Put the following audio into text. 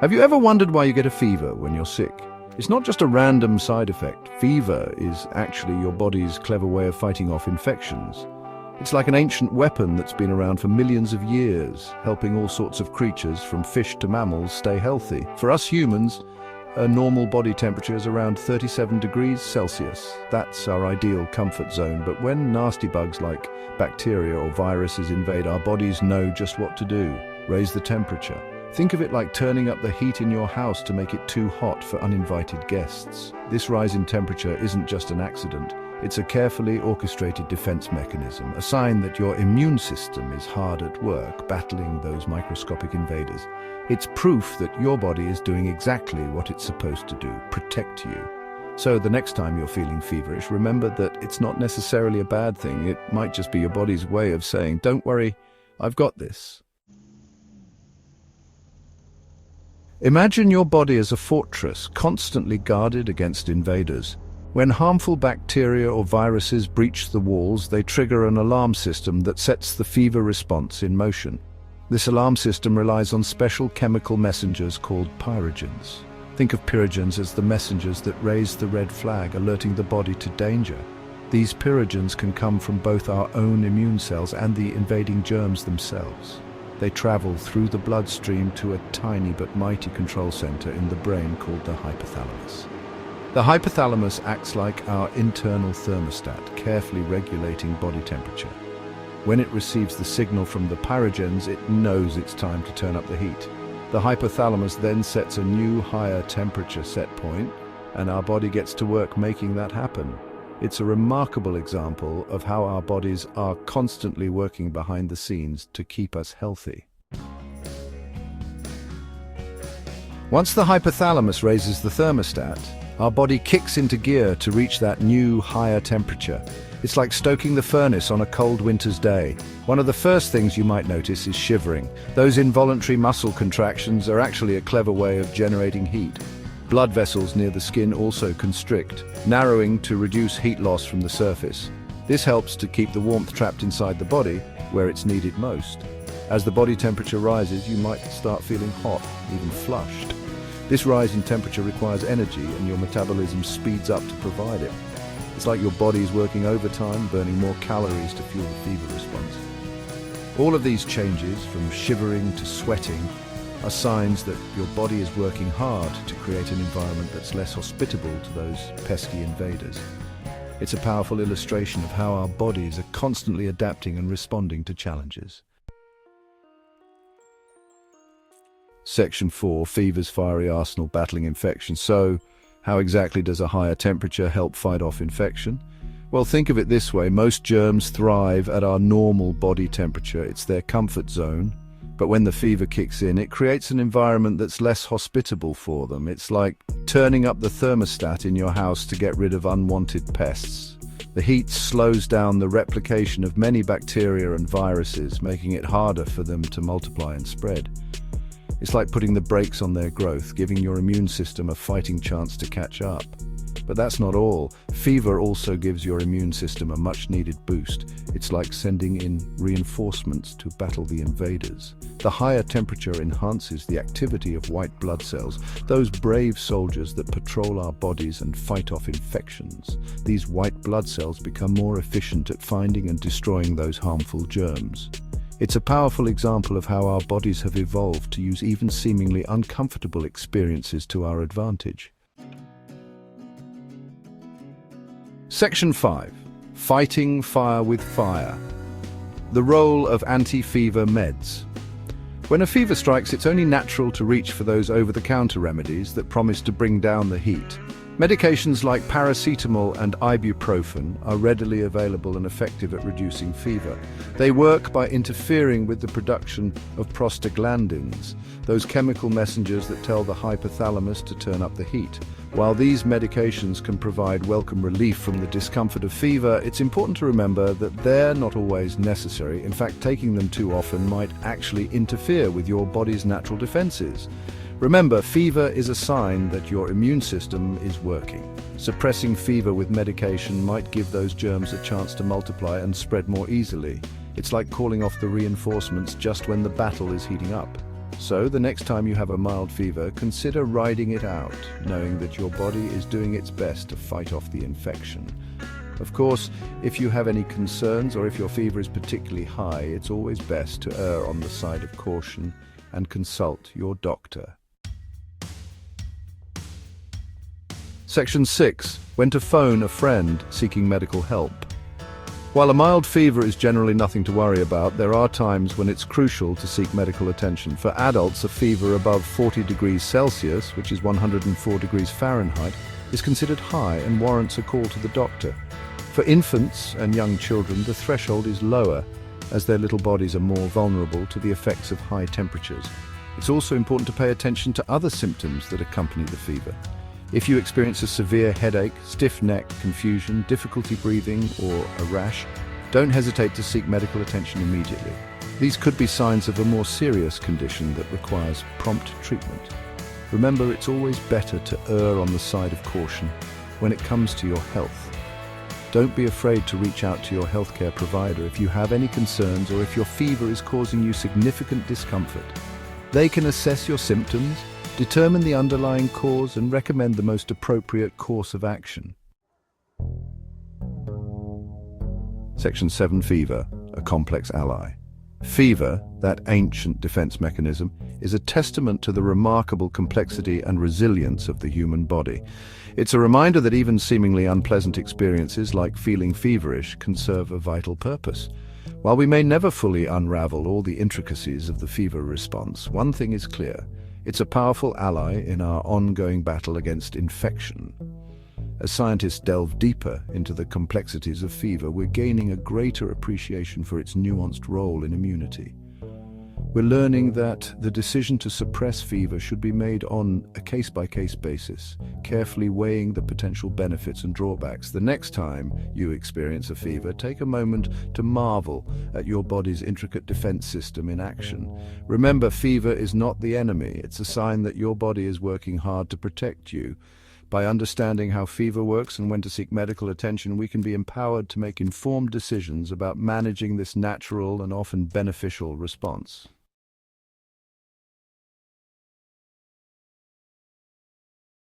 Have you ever wondered why you get a fever when you're sick? It's not just a random side effect. Fever is actually your body's clever way of fighting off infections. It's like an ancient weapon that's been around for millions of years, helping all sorts of creatures, from fish to mammals, stay healthy. For us humans, a normal body temperature is around 37 degrees Celsius. That's our ideal comfort zone. But when nasty bugs like bacteria or viruses invade, our bodies know just what to do: raise the temperature. Think of it like turning up the heat in your house to make it too hot for uninvited guests. This rise in temperature isn't just an accident. It's a carefully orchestrated defense mechanism, a sign that your immune system is hard at work, battling those microscopic invaders. It's proof that your body is doing exactly what it's supposed to do: protect you. So the next time you're feeling feverish, remember that it's not necessarily a bad thing. It might just be your body's way of saying, "Don't worry, I've got this." Imagine your body as a fortress, constantly guarded against invaders. When harmful bacteria or viruses breach the walls, they trigger an alarm system that sets the fever response in motion. This alarm system relies on special chemical messengers called pyrogens. Think of pyrogens as the messengers that raise the red flag, alerting the body to danger. These pyrogens can come from both our own immune cells and the invading germs themselves. They travel through the bloodstream to a tiny but mighty control center in the brain called the hypothalamus. The hypothalamus acts like our internal thermostat, carefully regulating body temperature. When it receives the signal from the pyrogens, it knows it's time to turn up the heat. The hypothalamus then sets a new, higher temperature set point, and our body gets to work making that happen. It's a remarkable example of how our bodies are constantly working behind the scenes to keep us healthy. Once the hypothalamus raises the thermostat, our body kicks into gear to reach that new, higher temperature. It's like stoking the furnace on a cold winter's day. One of the first things you might notice is shivering. Those involuntary muscle contractions are actually a clever way of generating heat. Blood vessels near the skin also constrict, narrowing to reduce heat loss from the surface. This helps to keep the warmth trapped inside the body, where it's needed most. As the body temperature rises, you might start feeling hot, even flushed. This rise in temperature requires energy, and your metabolism speeds up to provide it. It's like your body is working overtime, burning more calories to fuel the fever response. All of these changes, from shivering to sweating, are signs that your body is working hard to create an environment that's less hospitable to those pesky invaders. It's a powerful illustration of how our bodies are constantly adapting and responding to challenges. Section 4, Fever's Fiery Arsenal, Battling Infection. So, how exactly does a higher temperature help fight off infection? Well, think of it this way: most germs thrive at our normal body temperature. It's their comfort zone. But when the fever kicks in, it creates an environment that's less hospitable for them. It's like turning up the thermostat in your house to get rid of unwanted pests. The heat slows down the replication of many bacteria and viruses, making it harder for them to multiply and spread. It's like putting the brakes on their growth, giving your immune system a fighting chance to catch up. But that's not all. Fever also gives your immune system a much-needed boost. It's like sending in reinforcements to battle the invaders. The higher temperature enhances the activity of white blood cells, those brave soldiers that patrol our bodies and fight off infections. These white blood cells become more efficient at finding and destroying those harmful germs. It's a powerful example of how our bodies have evolved to use even seemingly uncomfortable experiences to our advantage. Section 5. Fighting fire with fire. The role of anti-fever meds. When a fever strikes, it's only natural to reach for those over-the-counter remedies that promise to bring down the heat. Medications like paracetamol and ibuprofen are readily available and effective at reducing fever. They work by interfering with the production of prostaglandins, those chemical messengers that tell the hypothalamus to turn up the heat. While these medications can provide welcome relief from the discomfort of fever, it's important to remember that they're not always necessary. In fact, taking them too often might actually interfere with your body's natural defenses. Remember, fever is a sign that your immune system is working. Suppressing fever with medication might give those germs a chance to multiply and spread more easily. It's like calling off the reinforcements just when the battle is heating up. So the next time you have a mild fever, consider riding it out, knowing that your body is doing its best to fight off the infection. Of course, if you have any concerns or if your fever is particularly high, it's always best to err on the side of caution and consult your doctor. Section 6. When to phone a friend seeking medical help. While a mild fever is generally nothing to worry about, there are times when it's crucial to seek medical attention. For adults, a fever above 40 degrees Celsius, which is 104 degrees Fahrenheit, is considered high and warrants a call to the doctor. For infants and young children, the threshold is lower, as their little bodies are more vulnerable to the effects of high temperatures. It's also important to pay attention to other symptoms that accompany the fever. If you experience a severe headache, stiff neck, confusion, difficulty breathing, or a rash, don't hesitate to seek medical attention immediately. These could be signs of a more serious condition that requires prompt treatment. Remember, it's always better to err on the side of caution when it comes to your health. Don't be afraid to reach out to your healthcare provider if you have any concerns or if your fever is causing you significant discomfort. They can assess your symptoms, determine the underlying cause, and recommend the most appropriate course of action. Section 7. Fever, a complex ally. Fever, that ancient defense mechanism, is a testament to the remarkable complexity and resilience of the human body. It's a reminder that even seemingly unpleasant experiences like feeling feverish can serve a vital purpose. While we may never fully unravel all the intricacies of the fever response, one thing is clear: it's a powerful ally in our ongoing battle against infection. As scientists delve deeper into the complexities of fever, we're gaining a greater appreciation for its nuanced role in immunity. We're learning that the decision to suppress fever should be made on a case-by-case basis, carefully weighing the potential benefits and drawbacks. The next time you experience a fever, take a moment to marvel at your body's intricate defense system in action. Remember, fever is not the enemy. It's a sign that your body is working hard to protect you. By understanding how fever works and when to seek medical attention, we can be empowered to make informed decisions about managing this natural and often beneficial response.